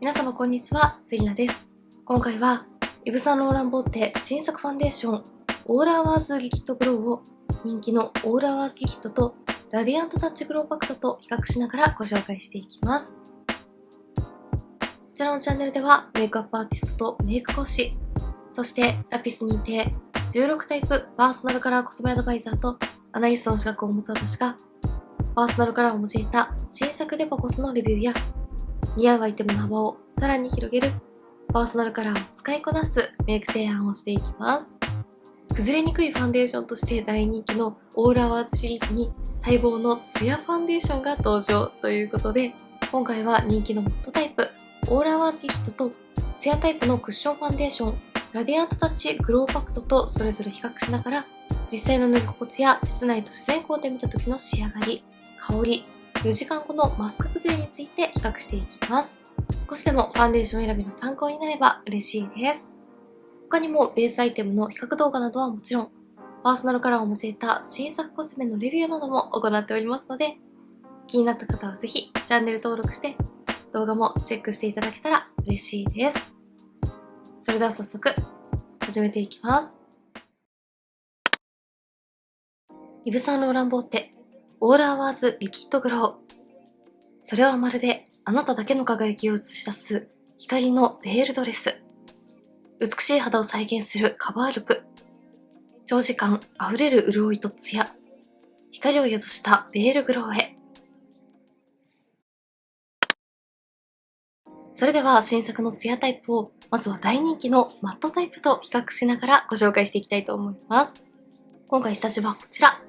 皆様こんにちは、セリナです。今回はイヴ・サンローラン・ボーテ新作ファンデーションオールアワーズリキッドグローを人気のオールアワーズリキッドとラディアントタッチグローパクトと比較しながらご紹介していきます。こちらのチャンネルではメイクアップアーティストとメイク講師、そしてラピス認定16タイプパーソナルカラーコスメアドバイザーとアナリストの資格を持つ私がパーソナルカラーを用いた新作デパコスのレビューや似合うアイテムの幅をさらに広げるパーソナルカラーを使いこなすメイク提案をしていきます。崩れにくいファンデーションとして大人気のオールアワーズシリーズに待望のツヤファンデーションが登場ということで、今回は人気のマットタイプオールアワーズリキッドとツヤタイプのクッションファンデーションラディアントタッチグローパクトとそれぞれ比較しながら実際の塗り心地や室内と自然光で見た時の仕上がり、香り、4時間後のマスク崩れについて比較していきます。少しでもファンデーション選びの参考になれば嬉しいです。他にもベースアイテムの比較動画などはもちろん、パーソナルカラーを用いた新作コスメのレビューなども行っておりますので、気になった方はぜひチャンネル登録して動画もチェックしていただけたら嬉しいです。それでは早速始めていきます。イヴ・サンローラン・ボーテオールアワーズリキッドグロー。それはまるであなただけの輝きを映し出す光のベールドレス。美しい肌を再現するカバー力。長時間溢れる潤いとツヤ。光を宿したベールグローへ。それでは新作のツヤタイプをまずは大人気のマットタイプと比較しながらご紹介していきたいと思います。今回下地はこちら。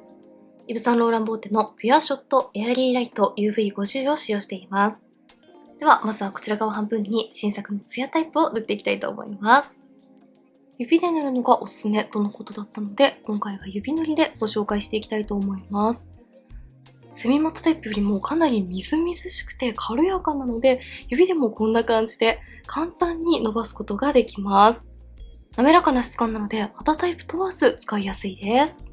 イヴ・サンローラン・ボーテのピュアショットエアリーライト UV50 を使用しています。では、まずはこちら側半分に新作のツヤタイプを塗っていきたいと思います。指で塗るのがおすすめとのことだったので、今回は指塗りでご紹介していきたいと思います。セミマットタイプよりもかなりみずみずしくて軽やかなので、指でもこんな感じで簡単に伸ばすことができます。滑らかな質感なので、肌タイプ問わず使いやすいです。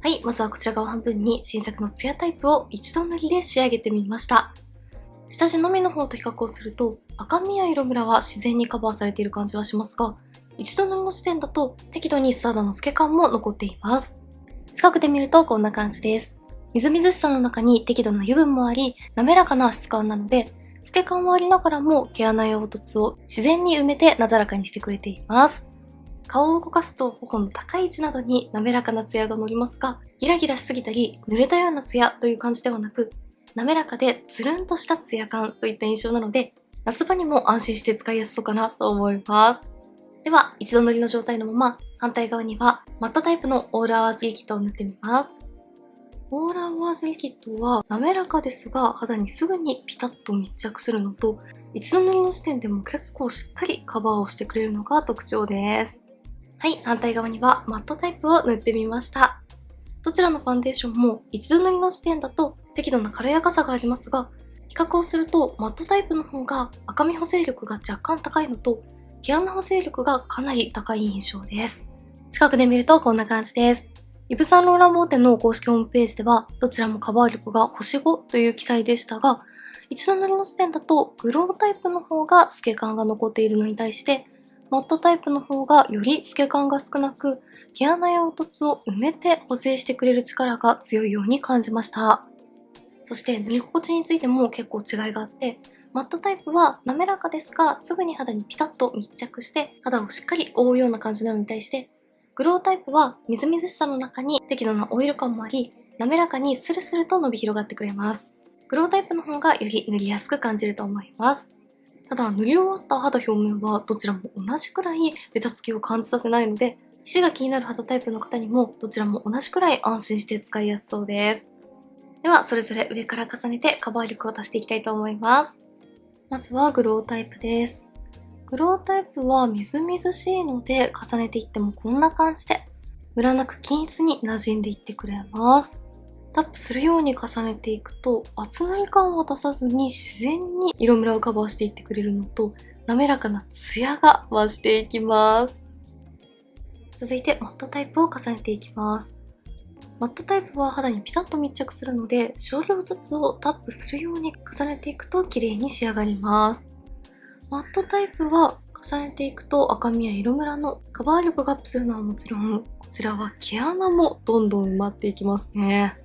はい、まずはこちら側半分に新作のツヤタイプを一度塗りで仕上げてみました。下地のみの方と比較をすると赤みや色ムラは自然にカバーされている感じはしますが、一度塗りの時点だと適度に素肌の透け感も残っています。近くで見るとこんな感じです。みずみずしさの中に適度な油分もあり、滑らかな質感なので、透け感はありながらも毛穴や凹凸を自然に埋めてなだらかにしてくれています。顔を動かすと頬の高い位置などに滑らかなツヤが乗りますが、ギラギラしすぎたり濡れたようなツヤという感じではなく、滑らかでつるんとしたツヤ感といった印象なので、夏場にも安心して使いやすそうかなと思います。では、一度塗りの状態のまま、反対側にはマットタイプのオールアワーズリキッドを塗ってみます。オールアワーズリキッドは滑らかですが、肌にすぐにピタッと密着するのと、一度塗りの時点でも結構しっかりカバーをしてくれるのが特徴です。はい、反対側にはマットタイプを塗ってみました。どちらのファンデーションも一度塗りの時点だと適度な軽やかさがありますが、比較をするとマットタイプの方が赤み補正力が若干高いのと、毛穴補正力がかなり高い印象です。近くで見るとこんな感じです。イヴ・サンローラン・ボーテの公式ホームページでは、どちらもカバー力が星5という記載でしたが、一度塗りの時点だとグロータイプの方が透け感が残っているのに対して、マットタイプの方がより透け感が少なく、毛穴や凹凸を埋めて補正してくれる力が強いように感じました。そして塗り心地についても結構違いがあって、マットタイプは滑らかですが、すぐに肌にピタッと密着して肌をしっかり覆うような感じなのに対して、グロータイプはみずみずしさの中に適度なオイル感もあり、滑らかにスルスルと伸び広がってくれます。グロータイプの方がより塗りやすく感じると思います。ただ、塗り終わった肌表面はどちらも同じくらいベタつきを感じさせないので、皮脂が気になる肌タイプの方にもどちらも同じくらい安心して使いやすそうです。では、それぞれ上から重ねてカバー力を足していきたいと思います。まずはグロータイプです。グロータイプはみずみずしいので重ねていってもこんな感じでムラなく均一に馴染んでいってくれます。タップするように重ねていくと厚塗り感を出さずに自然に色ムラをカバーしていってくれるのと、滑らかなツヤが増していきます。続いてマットタイプを重ねていきます。マットタイプは肌にピタッと密着するので、少量ずつをタップするように重ねていくと綺麗に仕上がります。マットタイプは重ねていくと赤みや色ムラのカバー力がアップするのはもちろん、こちらは毛穴もどんどん埋まっていきますね。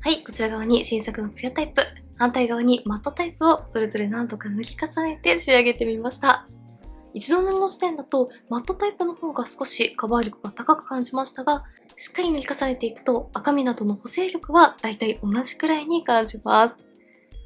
はい、こちら側に新作のツヤタイプ、反対側にマットタイプをそれぞれ何度か塗り重ねて仕上げてみました。一度塗りの時点だとマットタイプの方が少しカバー力が高く感じましたが、しっかり塗り重ねていくと赤みなどの補正力はだいたい同じくらいに感じます。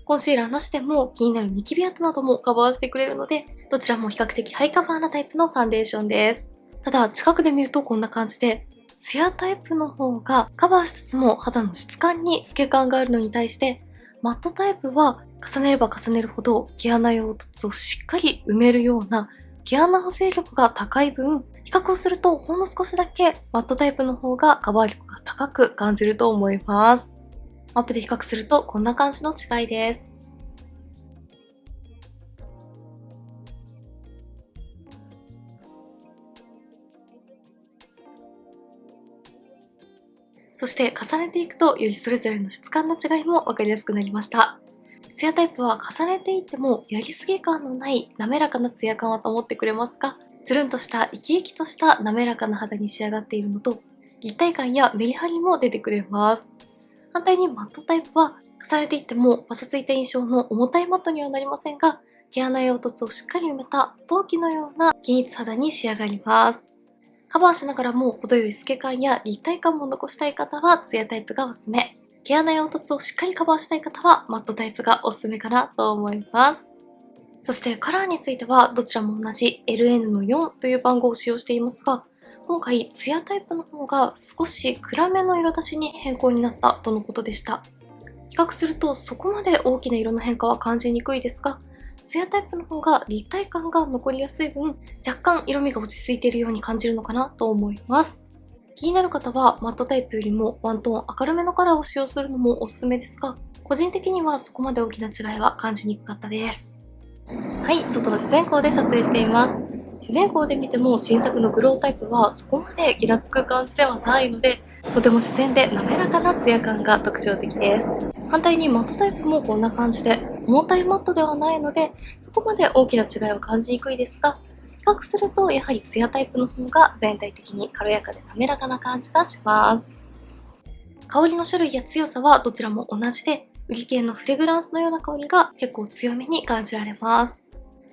コンシーラーなしでも気になるニキビ跡などもカバーしてくれるので、どちらも比較的ハイカバーなタイプのファンデーションです。ただ近くで見るとこんな感じで、ツヤタイプの方がカバーしつつも肌の質感に透け感があるのに対して、マットタイプは重ねれば重ねるほど毛穴用凸をしっかり埋めるような毛穴補正力が高い分、比較をするとほんの少しだけマットタイプの方がカバー力が高く感じると思います。アップで比較するとこんな感じの違いです。そして重ねていくとよりそれぞれの質感の違いもわかりやすくなりました。ツヤタイプは重ねていってもやりすぎ感のない滑らかなツヤ感は保ってくれますが、つるんとした生き生きとした滑らかな肌に仕上がっているのと、立体感やメリハリも出てくれます。反対にマットタイプは重ねていってもパサついた印象の重たいマットにはなりませんが、毛穴や凹凸をしっかり埋めた陶器のような均一肌に仕上がります。カバーしながらも程よい透け感や立体感も残したい方はツヤタイプがおすすめ。毛穴や凹凸をしっかりカバーしたい方はマットタイプがおすすめかなと思います。そしてカラーについてはどちらも同じ LN の4という番号を使用していますが、今回ツヤタイプの方が少し暗めの色出しに変更になったとのことでした。比較するとそこまで大きな色の変化は感じにくいですが、ツヤタイプの方が立体感が残りやすい分、若干色味が落ち着いているように感じるのかなと思います。気になる方はマットタイプよりもワントーン明るめのカラーを使用するのもおすすめですが、個人的にはそこまで大きな違いは感じにくかったです。はい、外の自然光で撮影しています。自然光で見ても新作のグロータイプはそこまでギラつく感じではないので、とても自然で滑らかなツヤ感が特徴的です。反対にマットタイプもこんな感じで重たいマットではないので、そこまで大きな違いは感じにくいですが、比較するとやはりツヤタイプの方が全体的に軽やかで滑らかな感じがします。香りの種類や強さはどちらも同じで、売り系のフレグランスのような香りが結構強めに感じられます。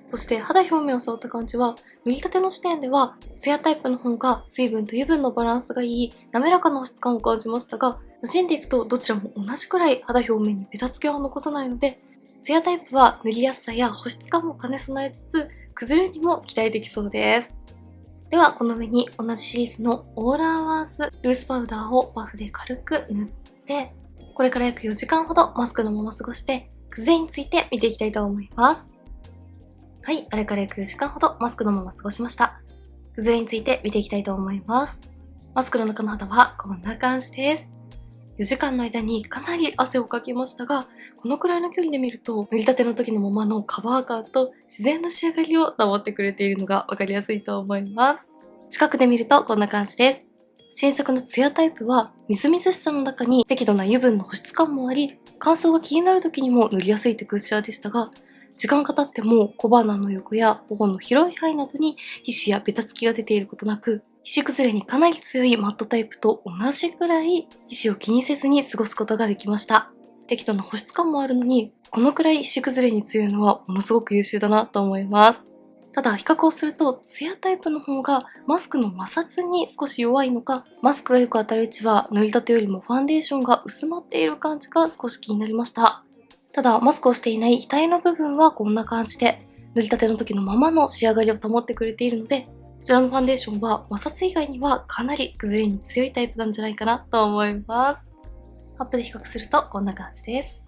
そして肌表面を触った感じは、塗りたての時点ではツヤタイプの方が水分と油分のバランスがいい滑らかな質感を感じましたが、馴染んでいくとどちらも同じくらい肌表面にベタつきは残さないので、ツヤタイプは塗りやすさや保湿感も兼ね備えつつ、崩れにも期待できそうです。ではこの上に同じシリーズのオーラーワーズルースパウダーをパフで軽く塗って、これから約4時間ほどマスクのまま過ごして、崩れについて見ていきたいと思います。はい、あれから約4時間ほどマスクのまま過ごしました。崩れについて見ていきたいと思います。マスクの中の肌はこんな感じです。4時間の間にかなり汗をかきましたが、このくらいの距離で見ると塗りたての時のままのカバー感と自然な仕上がりを保ってくれているのがわかりやすいと思います。近くで見るとこんな感じです。新作のツヤタイプはみずみずしさの中に適度な油分の保湿感もあり、乾燥が気になる時にも塗りやすいテクスチャーでしたが、時間が経っても小鼻の横や頬の広い範囲などに皮脂やベタつきが出ていることなく、皮脂崩れにかなり強いマットタイプと同じくらい皮脂を気にせずに過ごすことができました。適度な保湿感もあるのに、このくらい皮脂崩れに強いのはものすごく優秀だなと思います。ただ比較をするとツヤタイプの方がマスクの摩擦に少し弱いのか、マスクがよく当たる位置は塗りたてよりもファンデーションが薄まっている感じが少し気になりました。ただマスクをしていない額の部分はこんな感じで、塗りたての時のままの仕上がりを保ってくれているので、こちらのファンデーションは摩擦以外にはかなり崩れに強いタイプなんじゃないかなと思います。アップで比較するとこんな感じです。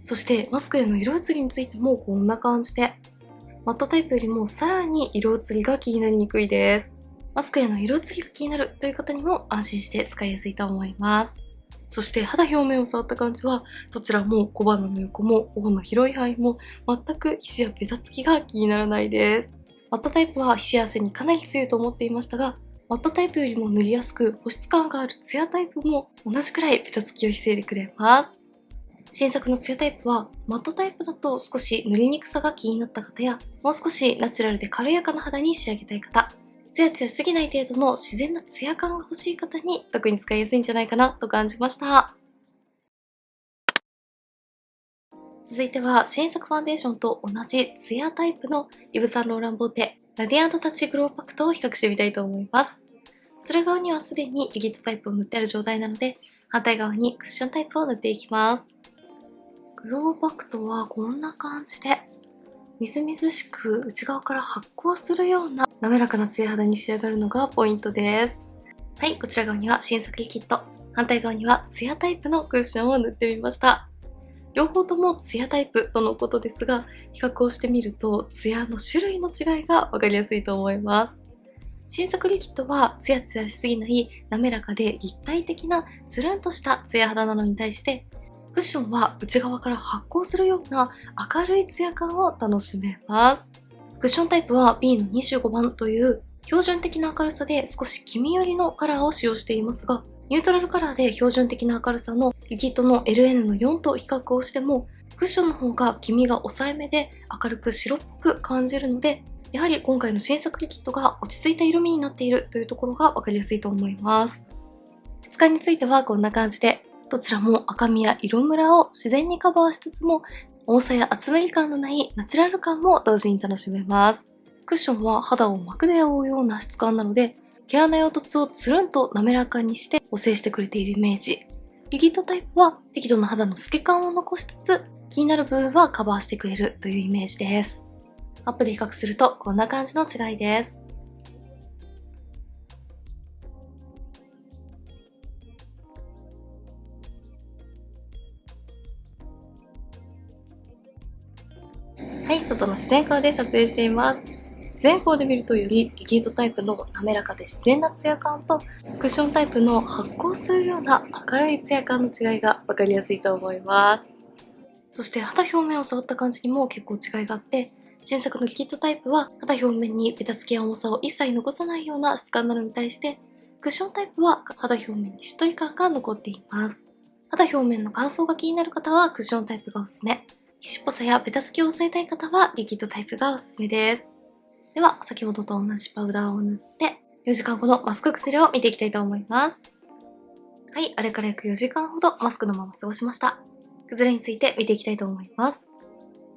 そしてマスクへの色移りについてもこんな感じで、マットタイプよりもさらに色移りが気になりにくいです。マスクへの色移りが気になるという方にも安心して使いやすいと思います。そして肌表面を触った感じは、どちらも小鼻の横も頬の広い範囲も全く皮脂やベタつきが気にならないです。マットタイプは皮脂汗にかなり強いと思っていましたが、マットタイプよりも塗りやすく保湿感があるツヤタイプも同じくらいベタつきを防いでくれます。新作のツヤタイプはマットタイプだと少し塗りにくさが気になった方や、もう少しナチュラルで軽やかな肌に仕上げたい方、ツヤツヤすぎない程度の自然なツヤ感が欲しい方に特に使いやすいんじゃないかなと感じました。続いては新作ファンデーションと同じツヤタイプのイヴ・サンローラン・ボーテラディアントタッチグローパクトを比較してみたいと思います。こちら側にはすでにリキッドタイプを塗ってある状態なので、反対側にクッションタイプを塗っていきます。グローパクトはこんな感じで、みずみずしく内側から発光するような滑らかなツヤ肌に仕上がるのがポイントです。はい、こちら側には新作リキッド、反対側にはツヤタイプのクッションを塗ってみました。両方ともツヤタイプとのことですが、比較をしてみるとツヤの種類の違いがわかりやすいと思います。新作リキッドはツヤツヤしすぎない滑らかで立体的なつるんとしたツヤ肌なのに対して、クッションは内側から発光するような明るいツヤ感を楽しめます。クッションタイプは B の25番という標準的な明るさで少し黄身寄りのカラーを使用していますが、ニュートラルカラーで標準的な明るさのリキッドの LN の4と比較をしても、クッションの方が黄身が抑えめで明るく白っぽく感じるので、やはり今回の新作リキッドが落ち着いた色味になっているというところがわかりやすいと思います。質感についてはこんな感じで、どちらも赤みや色ムラを自然にカバーしつつも、重さや厚塗り感のないナチュラル感も同時に楽しめます。クッションは肌を膜で覆うような質感なので、毛穴や凸をつるんと滑らかにして補正してくれているイメージ。リキッドタイプは適度な肌の透け感を残しつつ、気になる部分はカバーしてくれるというイメージです。アップで比較するとこんな感じの違いです。はい、外の自然光で撮影しています。自然光で見るとよりリキッドタイプの滑らかで自然なツヤ感とクッションタイプの発光するような明るいツヤ感の違いが分かりやすいと思います。そして肌表面を触った感じにも結構違いがあって、新作のリキッドタイプは肌表面にベタつきや重さを一切残さないような質感なのに対して、クッションタイプは肌表面にしっとり感が残っています。肌表面の乾燥が気になる方はクッションタイプがおすすめ。皮脂っぽさやベタつきを抑えたい方はリキッドタイプがおすすめです。では、先ほどと同じパウダーを塗って、4時間ほどマスク崩れを見ていきたいと思います。はい、あれから約4時間ほどマスクのまま過ごしました。崩れについて見ていきたいと思います。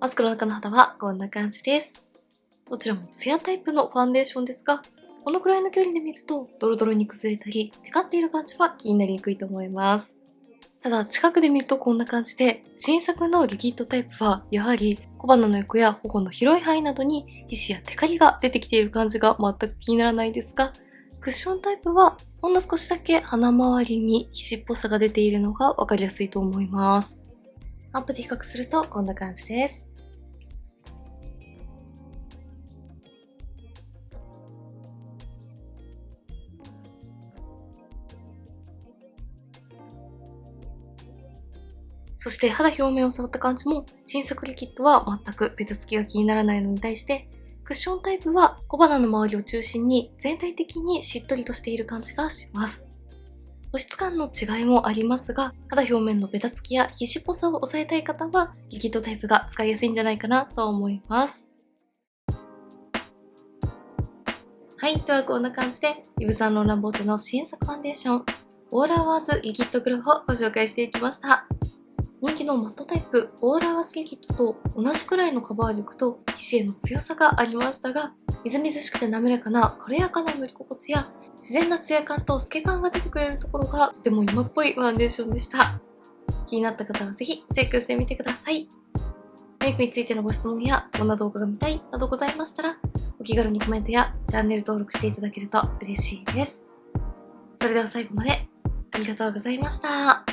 マスクの中の肌はこんな感じです。どちらもツヤタイプのファンデーションですが、このくらいの距離で見るとドロドロに崩れたり、テカっている感じは気になりにくいと思います。ただ近くで見るとこんな感じで、新作のリキッドタイプはやはり小鼻の横や頬の広い範囲などに皮脂やテカリが出てきている感じが全く気にならないですが、クッションタイプはほんの少しだけ鼻周りに皮脂っぽさが出ているのがわかりやすいと思います。アップで比較するとこんな感じです。そして肌表面を触った感じも、新作リキッドは全くベタつきが気にならないのに対して、クッションタイプは小鼻の周りを中心に全体的にしっとりとしている感じがします。保湿感の違いもありますが、肌表面のベタつきや皮脂っぽさを抑えたい方は、リキッドタイプが使いやすいんじゃないかなと思います。はい、ではこんな感じで、イヴ・サンローラン・ボーテの新作ファンデーション、オーラワーズリキッドグロウをご紹介していきました。人気のマットタイプオーラワーズリキッドと同じくらいのカバー力と皮脂への強さがありましたが、みずみずしくて滑らかな軽やかな塗り心地や自然なツヤ感と透け感が出てくれるところがとても今っぽいファンデーションでした。気になった方はぜひチェックしてみてください。メイクについてのご質問やこんな動画が見たいなどございましたら、お気軽にコメントやチャンネル登録していただけると嬉しいです。それでは最後までありがとうございました。